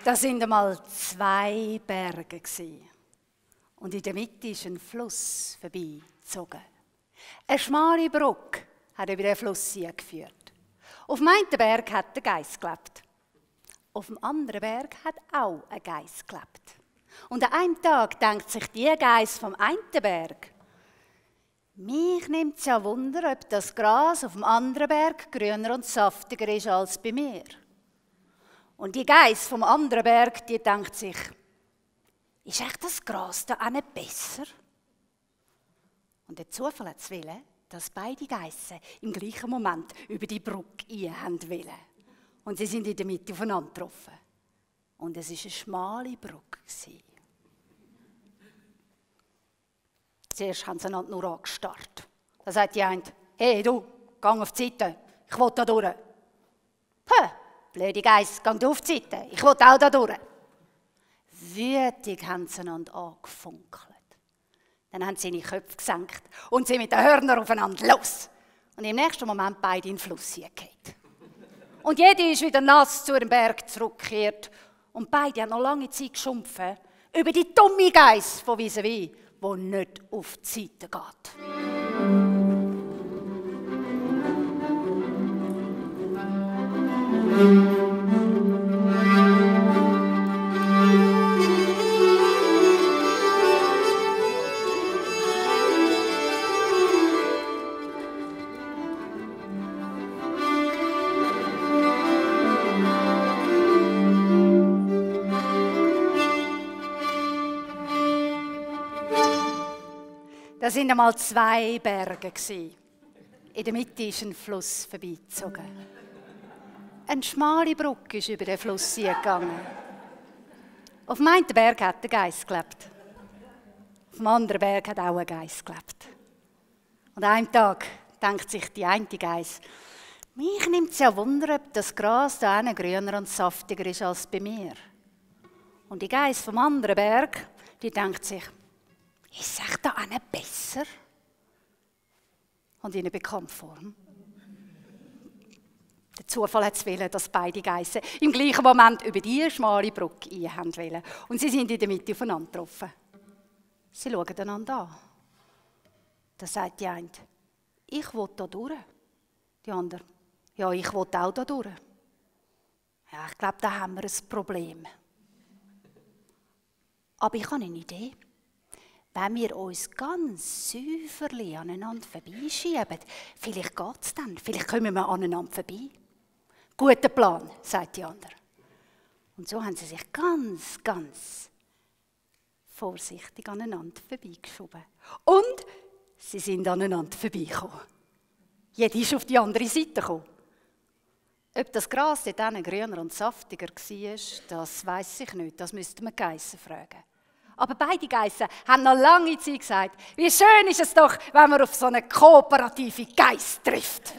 Da sind einmal zwei Berge und in der Mitte ist ein Fluss vorbeigezogen. Eine schmale Brücke hat über den Fluss geführt. Auf dem einen Berg hat der Geiss gelebt. Auf dem anderen Berg hat auch ein Geiss gelebt. Und an einem Tag denkt sich die Geiss vom einen Berg: Mich nimmt es ja Wunder, ob das Gras auf dem anderen Berg grüner und saftiger ist als bei mir. Und die Geiss vom anderen Berg, die denkt sich: Ist echt das Gras da auch nicht besser? Und der Zufall hat es wollen, dass beide Geissen im gleichen Moment über die Brücke rein wollen. Und sie sind in der Mitte aufeinander getroffen. Und es war eine schmale Brücke. Zuerst haben sie einander nur angestarrt. Da sagt die eine: Hey du, geh auf die Seite, ich will da durch. Hä, blöde Geiss, geh du auf die Seite, ich will auch da durch. Wütig haben sie einander angefunkelt. Dann haben sie ihre Köpfe gesenkt und sie mit den Hörnern aufeinander los. Und im nächsten Moment beide in den Fluss gefallen. Und jede ist wieder nass zu ihrem Berg zurückgekehrt. Und beide haben noch lange Zeit geschumpfen über die dumme Geiss von vis-à-vis, die nicht auf die Seite geht. Da sind einmal zwei Berge. In der Mitte ist ein Fluss vorbeigezogen. Eine schmale Brücke ist über den Fluss gegangen. Auf dem einen Berg hat der Geiss gelebt. Auf dem anderen Berg hat auch ein Geiss gelebt. Und an einem Tag denkt sich die eine Geiss: Mich nimmt es ja Wunder, ob das Gras da hinten grüner und saftiger ist als bei mir. Und die Geiss vom anderen Berg, die denkt sich: Ist es da auch nicht besser? Und in einer bekannten Form. Der Zufall hat es wollen, dass beide Geissen im gleichen Moment über diese schmale Brücke rein wollen. Und sie sind in der Mitte aufeinander getroffen. Sie schauen einander an. Da sagt die eine: Ich will da durch. Die andere: Ja, ich will auch da durch. Ja, ich glaube, da haben wir ein Problem. Aber ich habe eine Idee. Wenn wir uns ganz säuferlich aneinander vorbeischieben, vielleicht geht es dann, vielleicht kommen wir aneinander vorbei. Guter Plan, sagt die andere. Und so haben sie sich ganz, ganz vorsichtig aneinander vorbeigeschoben. Und sie sind aneinander vorbeigekommen. Jeder ist auf die andere Seite gekommen. Ob das Gras dort grüner und saftiger war, das weiss ich nicht, das müsste man die Geissen fragen. Aber beide Geissen haben noch lange Zeit gesagt: Wie schön ist es doch, wenn man auf so eine kooperative Geiss trifft.